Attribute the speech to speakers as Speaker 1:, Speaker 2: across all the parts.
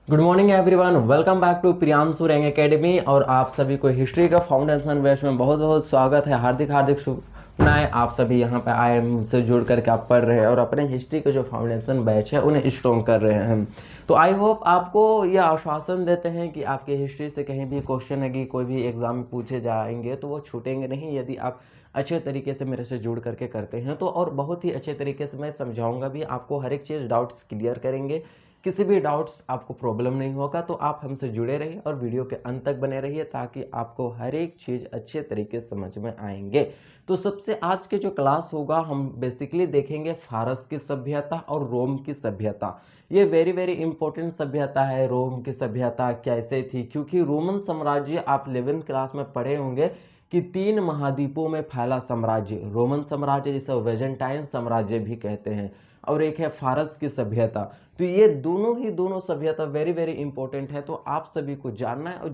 Speaker 1: Good morning everyone, welcome back to Priyanshu Rang academy. और आप सभी को हिस्ट्री का फाउंडेशन बैच में बहुत बहुत स्वागत है। हार्दिक हार्दिक शुभकामनाएं। आप सभी यहाँ पे आए से जुड़ करके आप पढ़ रहे हैं और अपने हिस्ट्री का जो फाउंडेशन बैच है उन्हें स्ट्रॉन्ग कर रहे हैं। तो आई होप आपको यह आश्वासन देते हैं कि आपके हिस्ट्री से कहीं भी क्वेश्चन है, कोई भी एग्जाम में पूछे जाएंगे तो वो छूटेंगे नहीं यदि आप अच्छे तरीके से मेरे से जुड़ करके करते हैं तो। और बहुत ही अच्छे तरीके से मैं समझाऊंगा भी, आपको हर एक चीज़ डाउट्स क्लियर करेंगे। किसी भी डाउट्स आपको प्रॉब्लम नहीं होगा तो आप हमसे जुड़े रहिए और वीडियो के अंत तक बने रहिए ताकि आपको हर एक चीज़ अच्छे तरीके से समझ में आएंगे। तो सबसे आज के जो क्लास होगा हम बेसिकली देखेंगे फारस की सभ्यता और रोम की सभ्यता। ये वेरी वेरी इंपॉर्टेंट सभ्यता है। रोम की सभ्यता कैसे थी, क्योंकि रोमन साम्राज्य आप 11th क्लास में पढ़े होंगे कि 3 महाद्वीपों में फैला साम्राज्य, रोमन साम्राज्य जिसे वेजेंटाइन साम्राज्य भी कहते हैं, और एक है फारस की सभ्यता। तो ये दोनों सभ्यता वेरी वेरी इंपॉर्टेंट है। तो आप सभी को जानना है और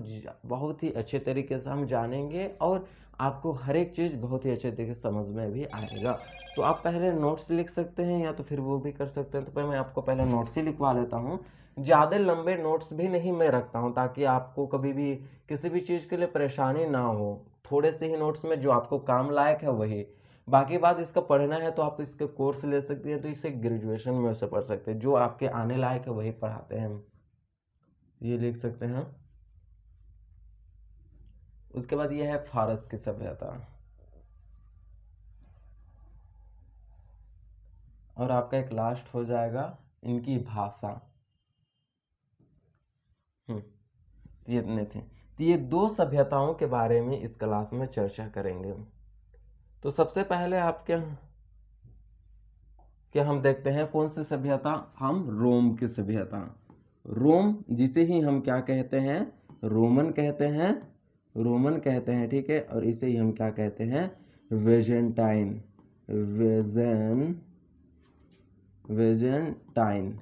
Speaker 1: बहुत ही अच्छे तरीके से हम जानेंगे और आपको हर एक चीज़ बहुत ही अच्छे तरीके से समझ में भी आएगा। तो आप पहले नोट्स लिख सकते हैं या तो फिर वो भी कर सकते हैं। तो पहले मैं आपको पहले नोट्स ही लिखवा लेता हूँ। ज़्यादा लंबे नोट्स भी नहीं मैं रखता हूँ ताकि आपको कभी भी किसी भी चीज़ के लिए परेशानी ना हो। थोड़े से ही नोट्स में जो आपको काम लायक है वही, बाकी बात इसका पढ़ना है तो आप इसके कोर्स ले सकते हैं। तो इसे ग्रेजुएशन में उसे पढ़ सकते हैं, जो आपके आने लायक है वही पढ़ाते हैं हम। ये लिख सकते हैं। उसके बाद ये है फारस की सभ्यता, और आपका एक लास्ट हो जाएगा इनकी भाषा। तो ये इतने थे। तो ये 2 सभ्यताओं के बारे में इस क्लास में चर्चा करेंगे। तो सबसे पहले आप क्या हम देखते हैं कौन सी सभ्यता, हम रोम की सभ्यता। रोम जिसे ही हम क्या कहते हैं, रोमन कहते हैं, रोमन कहते हैं, ठीक है। और इसे ही हम क्या कहते हैं, वेजेंटाइन, वेजेंटाइन।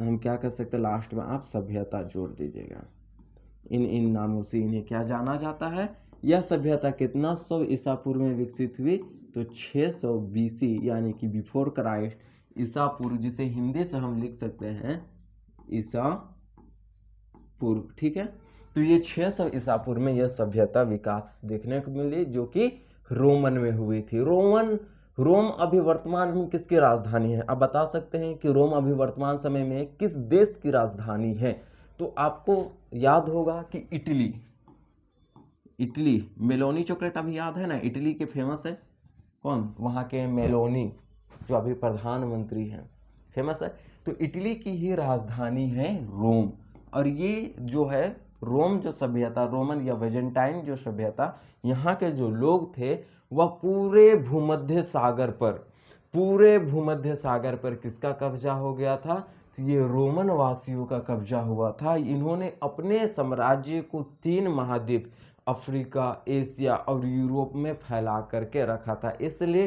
Speaker 1: हम क्या कर सकते हैं, लास्ट में आप सभ्यता जोड़ दीजिएगा। इन नामों से इन्हें क्या जाना जाता है। यह सभ्यता कितना 100 ईसा पूर्व में विकसित हुई, तो 600 बीसी यानी कि बिफोर क्राइस्ट, ईसा पूर्व, जिसे हिंदी से हम लिख सकते हैं ईसा पूर्व, ठीक है। तो ये 600 ईसा पूर्व में यह सभ्यता विकास देखने को मिली जो कि रोमन में हुई थी। रोम अभी वर्तमान में किसकी राजधानी है, आप बता सकते हैं कि रोम अभी वर्तमान समय में किस देश की राजधानी है। तो आपको याद होगा कि इटली, इटली मेलोनी चॉकलेट अभी याद है ना, इटली के फेमस है कौन, वहाँ के मेलोनी जो अभी प्रधानमंत्री हैं, फेमस है। तो इटली की ही राजधानी है रोम। और ये जो है रोम जो सभ्यता, रोमन या वेजेंटाइन जो सभ्यता, यहाँ के जो लोग थे वह पूरे भूमध्य सागर पर किसका कब्जा हो गया था, तो ये रोमन वासियों का कब्जा हुआ था। इन्होंने अपने साम्राज्य को 3 महाद्वीप, अफ्रीका, एशिया और यूरोप में फैला करके रखा था। इसलिए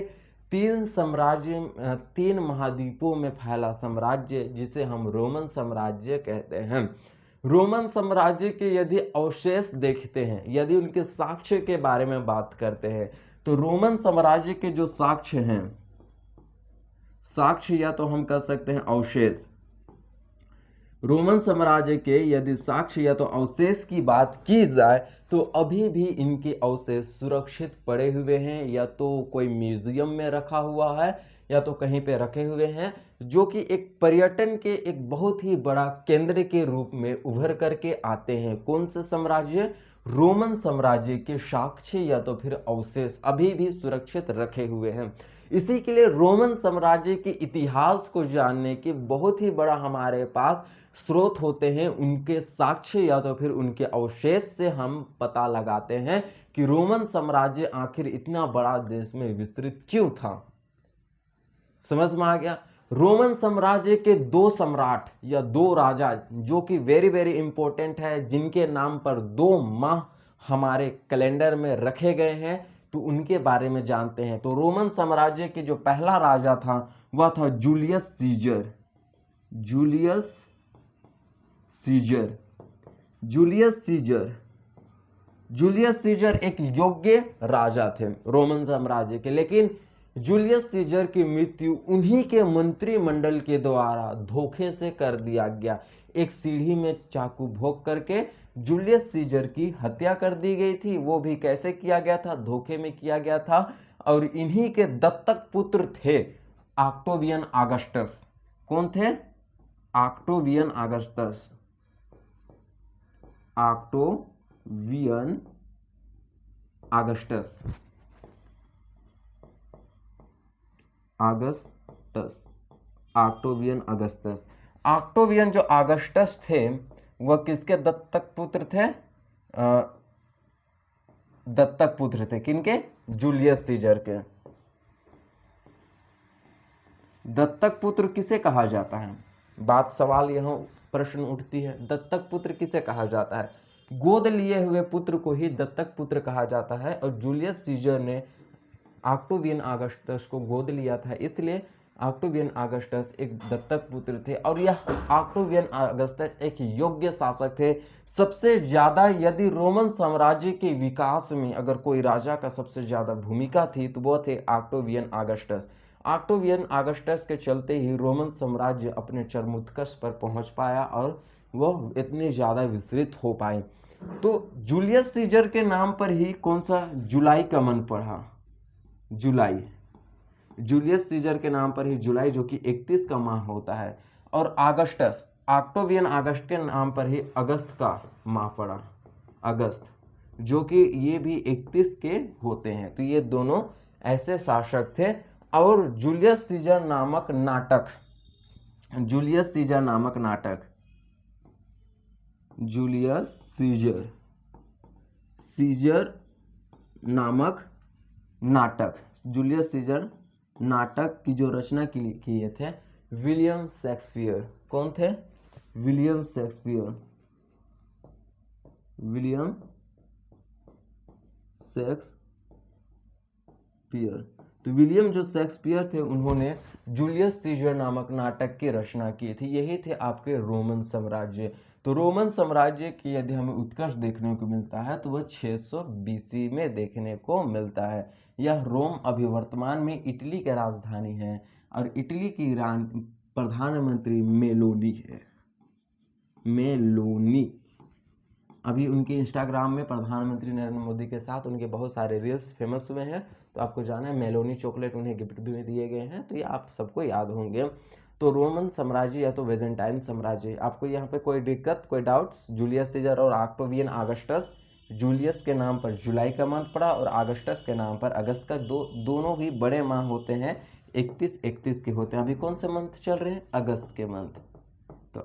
Speaker 1: 3 महाद्वीपों में फैला साम्राज्य जिसे हम रोमन साम्राज्य कहते हैं। रोमन साम्राज्य के यदि अवशेष देखते हैं, यदि उनके साक्ष्य के बारे में बात करते हैं, तो रोमन साम्राज्य के जो साक्ष्य हैं, साक्ष्य या तो हम कह सकते हैं अवशेष, रोमन साम्राज्य के यदि साक्ष्य या तो अवशेष की बात की जाए तो अभी भी इनके अवशेष सुरक्षित पड़े हुए हैं, या तो कोई म्यूजियम में रखा हुआ है या तो कहीं पे रखे हुए हैं, जो कि एक पर्यटन के एक बहुत ही बड़ा केंद्र के रूप में उभर करके आते हैं। कौन से साम्राज्य, रोमन साम्राज्य के साक्ष्य या तो फिर अवशेष अभी भी सुरक्षित रखे हुए हैं। इसी के लिए रोमन साम्राज्य के इतिहास को जानने के बहुत ही बड़ा हमारे पास स्रोत होते हैं। उनके साक्ष्य या तो फिर उनके अवशेष से हम पता लगाते हैं कि रोमन साम्राज्य आखिर इतना बड़ा देश में विस्तृत क्यों था। समझ में आ गया। रोमन साम्राज्य के 2 सम्राट या 2 राजा जो कि वेरी वेरी इंपॉर्टेंट है, जिनके नाम पर 2 माह हमारे कैलेंडर में रखे गए हैं, तो उनके बारे में जानते हैं। तो रोमन साम्राज्य के जो पहला राजा था वह था Julius Caesar. Julius Caesar, Julius Caesar, Julius Caesar एक योग्य राजा थे रोमन साम्राज्य के, लेकिन जूलियस सीजर की मृत्यु उन्हीं के मंत्रिमंडल के द्वारा धोखे से कर दिया गया। एक सीढ़ी में चाकू भोंक करके जूलियस सीजर की हत्या कर दी गई थी। वो भी कैसे किया गया था? धोखे में किया गया था। और इन्हीं के दत्तक पुत्र थे ऑक्टेवियन ऑगस्टस। कौन थे? Octavian Augustus. Octavian Augustus. Augustus. Octavian Augustus. Octavian जो ऑगस्टस थे वह किसके दत्तक पुत्र थे? दत्तक पुत्र थे किनके? जूलियस सीजर के। दत्तक पुत्र किसे कहा जाता है? बात सवाल यहां प्रश्न उठती है, दत्तक पुत्र किसे कहा जाता है? गोद लिए हुए पुत्र को ही दत्तक पुत्र कहा जाता है। और जूलियस सीजर ने ऑक्टेवियन ऑगस्टस को गोद लिया था, इसलिए ऑक्टेवियन ऑगस्टस एक दत्तक पुत्र थे। और यह ऑक्टेवियन ऑगस्टस एक योग्य शासक थे। सबसे ज्यादा यदि रोमन साम्राज्य के विकास में अगर कोई राजा का सबसे ज्यादा भूमिका थी तो वो थे ऑक्टेवियन ऑगस्टस। ऑक्टेवियन ऑगस्टस के चलते ही रोमन साम्राज्य अपने चरमोत्कर्ष पर पहुंच पाया और वह इतने ज्यादा विस्तृत हो पाए। तो जूलियस सीजर के नाम पर ही कौन सा जुलाई का मन पड़ा? जुलाई। जूलियस सीजर के नाम पर ही जुलाई जो कि 31 का माह होता है। और ऑगस्टस, ऑक्टेवियन ऑगस्ट के नाम पर ही अगस्त का माह पड़ा, अगस्त, जो कि ये भी 31 के होते हैं। तो ये दोनों ऐसे शासक थे। और जूलियस सीजर नामक नाटक, जूलियस सीजर नामक नाटक, जूलियस सीजर, सीजर नामक नाटक, जूलियस सीजर नाटक की जो रचना किए थे विलियम शेक्सपियर। कौन थे? William Shakespeare. William Shakespeare. तो विलियम जो शेक्सपियर थे उन्होंने जूलियस सीजर नामक नाटक की रचना की थी। यही थे आपके रोमन साम्राज्य। तो रोमन साम्राज्य की यदि हमें उत्कर्ष देखने को मिलता है तो वह 600 बीसी में देखने को मिलता है। यह रोम अभी वर्तमान में इटली की राजधानी है और इटली की प्रधानमंत्री मेलोनी है। मेलोनी। अभी उनके इंस्टाग्राम में प्रधानमंत्री नरेंद्र मोदी के साथ उनके बहुत सारे रील्स फेमस हुए हैं। तो आपको जाना है मेलोनी चॉकलेट उन्हें गिफ्ट भी दिए गए हैं, तो ये आप सबको याद होंगे। तो रोमन साम्राज्य या तो वेजेंटाइन साम्राज्य, आपको यहाँ पे कोई दिक्कत, कोई डाउट्स? जूलियस सीजर और ऑक्टेवियन ऑगस्टस, जूलियस के नाम पर जुलाई का मंथ पड़ा और ऑगस्टस के नाम पर अगस्त का। दोनों ही बड़े माह होते हैं, 31 के होते हैं। अभी कौन से मंथ चल रहे हैं? अगस्त के मंथ। तो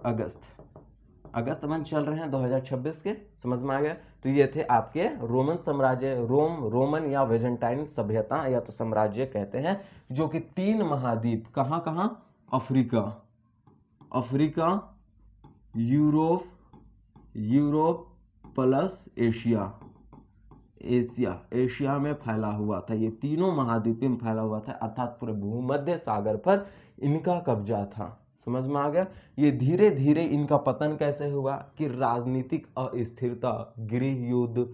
Speaker 1: अगस्त मंथ चल रहे हैं 2026 के, समझ में आ गया। तो ये थे आपके रोमन साम्राज्य, रोमन या वेजेंटाइन सभ्यता या तो साम्राज्य कहते हैं, जो कि 3 महाद्वीप, कहाँ कहाँ? अफ्रीका, यूरोप प्लस एशिया में फैला हुआ था। ये तीनों महाद्वीप में फैला हुआ था, अर्थात पूरे भूमध्य सागर पर इनका कब्जा था। समझ में आ गया। ये धीरे धीरे इनका पतन कैसे हुआ कि राजनीतिक अस्थिरता, गृह युद्ध,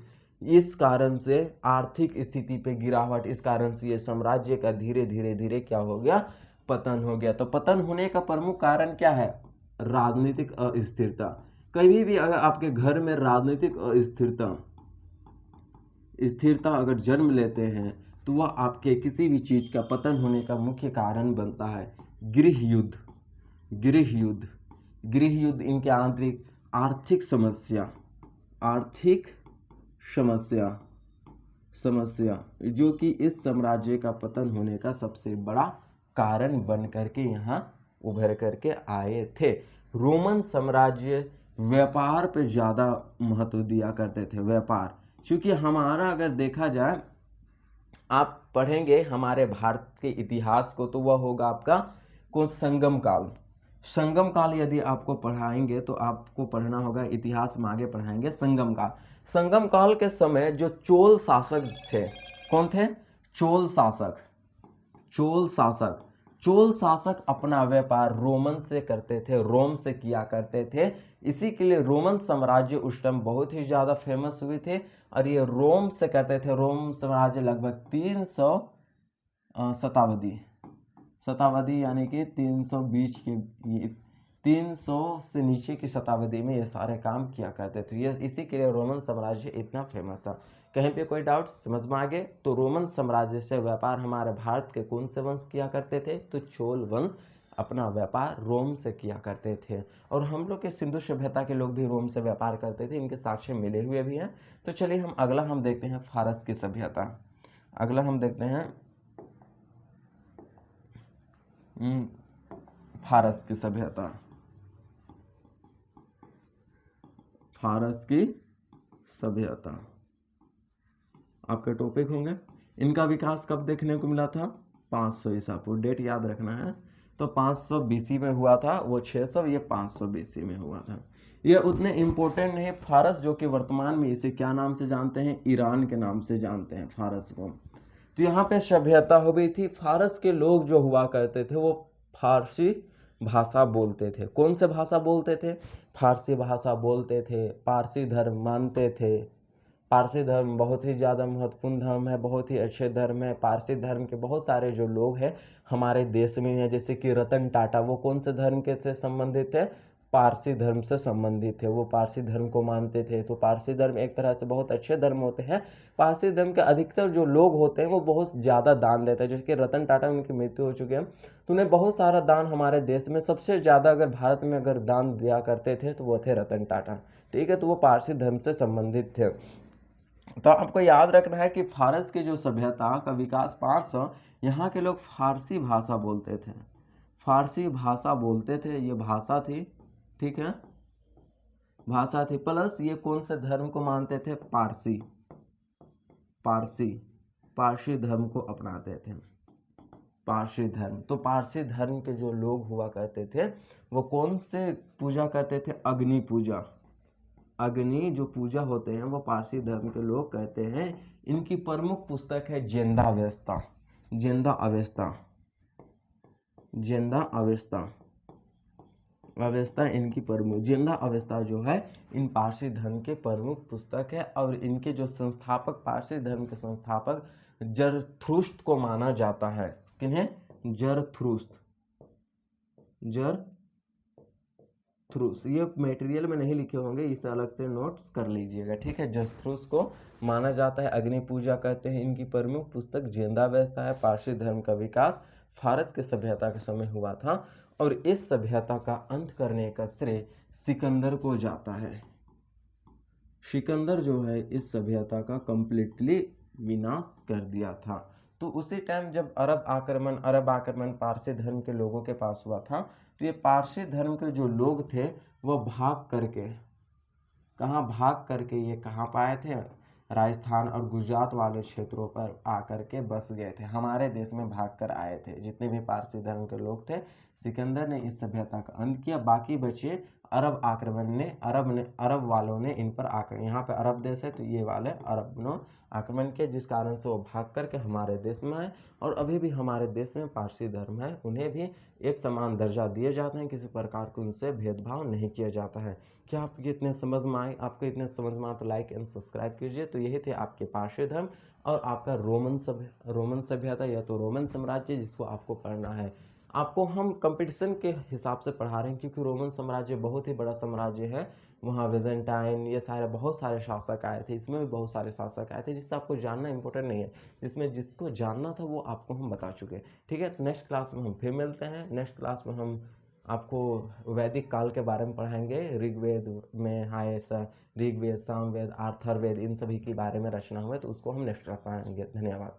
Speaker 1: इस कारण से आर्थिक स्थिति पे गिरावट, इस कारण से ये साम्राज्य का धीरे धीरे क्या हो गया? पतन हो गया। तो पतन होने का प्रमुख कारण क्या है? राजनीतिक अस्थिरता। कभी भी अगर आपके घर में राजनीतिक स्थिरता अगर जन्म लेते हैं तो वह आपके किसी भी चीज का पतन होने का मुख्य कारण बनता है। गृह युद्ध इनके आंतरिक आर्थिक समस्या जो कि इस साम्राज्य का पतन होने का सबसे बड़ा कारण बन करके यहाँ उभर करके आए थे। रोमन साम्राज्य व्यापार पे ज्यादा महत्व दिया करते थे, व्यापार। क्योंकि हमारा अगर देखा जाए, आप पढ़ेंगे हमारे भारत के इतिहास को, तो वह होगा आपका कौन? संगम काल यदि आपको पढ़ाएंगे तो आपको पढ़ना होगा, इतिहास में आगे पढ़ाएंगे संगम काल के समय जो चोल शासक थे, कौन थे? चोल शासक अपना व्यापार रोमन से करते थे, रोम से किया करते थे। इसी के लिए रोमन साम्राज्य उस टाइम बहुत ही ज्यादा फेमस हुए थे और ये रोम से करते थे। रोम साम्राज्य लगभग शताब्दी, शताब्दी यानी कि 320 की, ये 300 से नीचे की शताब्दी में ये सारे काम किया करते थे। ये इसी के लिए रोमन साम्राज्य इतना फेमस था। कहीं पे कोई डाउट समझ में आ गए? तो रोमन साम्राज्य से व्यापार हमारे भारत के कौन से वंश किया करते थे? तो चोल वंश अपना व्यापार रोम से किया करते थे। और हम लोग के सिंधु सभ्यता के लोग भी रोम से व्यापार करते थे, इनके साक्ष्य मिले हुए भी हैं। तो चलिए हम अगला हम देखते हैं फारस की सभ्यता। अगला हम देखते हैं फारस की सभ्यता। फारस की सभ्यता आपके टॉपिक होंगे। इनका विकास कब देखने को मिला था? 500 ईसा पूर्व। डेट याद रखना है। तो 500 बीसी में हुआ था, वो 600, ये 500 बीसी में हुआ था। ये उतने इम्पोर्टेंट नहीं। फारस जो कि वर्तमान में इसे क्या नाम से जानते हैं? ईरान के नाम से जानते हैं फारस को। तो यहाँ पे सभ्यता हो गई थी। फारस के लोग जो हुआ करते थे वो फारसी भाषा बोलते थे। कौन से भाषा बोलते थे? फारसी भाषा बोलते थे। पारसी धर्म मानते थे। पारसी धर्म बहुत ही ज़्यादा महत्वपूर्ण धर्म है, बहुत ही अच्छे धर्म है। पारसी धर्म के बहुत सारे जो लोग हैं हमारे देश में हैं, जैसे कि रतन टाटा, वो कौन से धर्म के से संबंधित थे? पारसी धर्म से संबंधित थे। वो पारसी धर्म को मानते थे। तो पारसी धर्म एक तरह से बहुत अच्छे धर्म होते हैं। पारसी धर्म के अधिकतर जो लोग होते हैं वो बहुत ज़्यादा दान देते हैं। जैसे कि रतन टाटा, उनकी मृत्यु हो चुकी है, तो उन्हें बहुत सारा दान हमारे देश में सबसे ज़्यादा अगर भारत में अगर दान दिया करते थे तो वो थे रतन टाटा। ठीक है, तो वो पारसी धर्म से संबंधित थे। तो आपको याद रखना है कि फारस की जो सभ्यता का विकास 500, यहाँ के लोग फारसी भाषा बोलते थे। फारसी भाषा बोलते थे, ये भाषा थी। ठीक है, भाषा थी। प्लस ये कौन से धर्म को मानते थे? पारसी। पारसी पारसी धर्म को अपनाते थे। पारसी धर्म। तो पारसी धर्म के जो लोग हुआ करते थे वो कौन से पूजा करते थे? अग्नि पूजा। अग्नि जो पूजा होते हैं वो पारसी धर्म के लोग कहते हैं। इनकी प्रमुख पुस्तक है जेंदा अवेस्ता। जेंदा अवेस्ता, जेंदा अवेस्ता, अवेस्ता इनकी प्रमुख। जेंदा अवेस्ता जो है इन पारसी धर्म के प्रमुख पुस्तक है। और इनके जो संस्थापक, पारसी धर्म के संस्थापक जरथुस्त्र को माना जाता है। किन्हें? जरथुस्त्र। जरथुस्त्र, ये मटेरियल में नहीं लिखे होंगे, इसे अलग से नोट्स कर लीजिएगा। ठीक है, जरथुस्त्र को माना जाता है। अग्नि पूजा कहते हैं। इनकी प्रमुख पुस्तक जेंदा अवेस्ता है। पारसी धर्म का विकास फारस के सभ्यता के समय हुआ था और इस सभ्यता का अंत करने का श्रेय सिकंदर को जाता है। सिकंदर जो है इस सभ्यता का कंप्लीटली विनाश कर दिया था। तो उसी टाइम जब अरब आक्रमण पारसी धर्म के लोगों के पास हुआ था, तो ये पारसी धर्म के जो लोग थे वो भाग करके, ये कहाँ पाए थे? राजस्थान और गुजरात वाले क्षेत्रों पर आकर के बस गए थे। हमारे देश में भाग कर आए थे जितने भी पारसी धर्म के लोग थे। सिकंदर ने इस सभ्यता का अंत किया। बाकी बचे अरब वालों ने इन पर आकर, यहाँ पे अरब देश है तो ये वाले अरब ने आक्रमण किया, जिस कारण से वो भाग करके हमारे देश में आए। और अभी भी हमारे देश में पारसी धर्म है, उन्हें भी एक समान दर्जा दिए जाते हैं। किसी प्रकार का उनसे भेदभाव नहीं किया जाता है। क्या आपको इतने समझ में आए? आपको इतने समझ में आए तो लाइक एंड सब्सक्राइब कीजिए। तो यही थे आपके पारसी धर्म और आपका रोमन सभ्यता या तो रोमन साम्राज्य, जिसको आपको पढ़ना है। आपको हम कंपटीशन के हिसाब से पढ़ा रहे हैं क्योंकि रोमन साम्राज्य बहुत ही बड़ा साम्राज्य है। वहाँ विजेंटाइन, ये सारे बहुत सारे शासक आए थे, इसमें भी बहुत सारे शासक आए थे, जिससे आपको जानना इंपॉर्टेंट नहीं है। जिसमें जिसको जानना था वो आपको हम बता चुके। ठीक है, तो नेक्स्ट क्लास में हम फिर मिलते हैं। नेक्स्ट क्लास में हम आपको वैदिक काल के बारे में पढ़ाएंगे। ऋग्वेद में ऋग्वेद, सामवेद, अथर्ववेद, इन सभी के बारे में रचना हुए, तो उसको हम नेक्स्ट क्लास पढ़ाएंगे। धन्यवाद।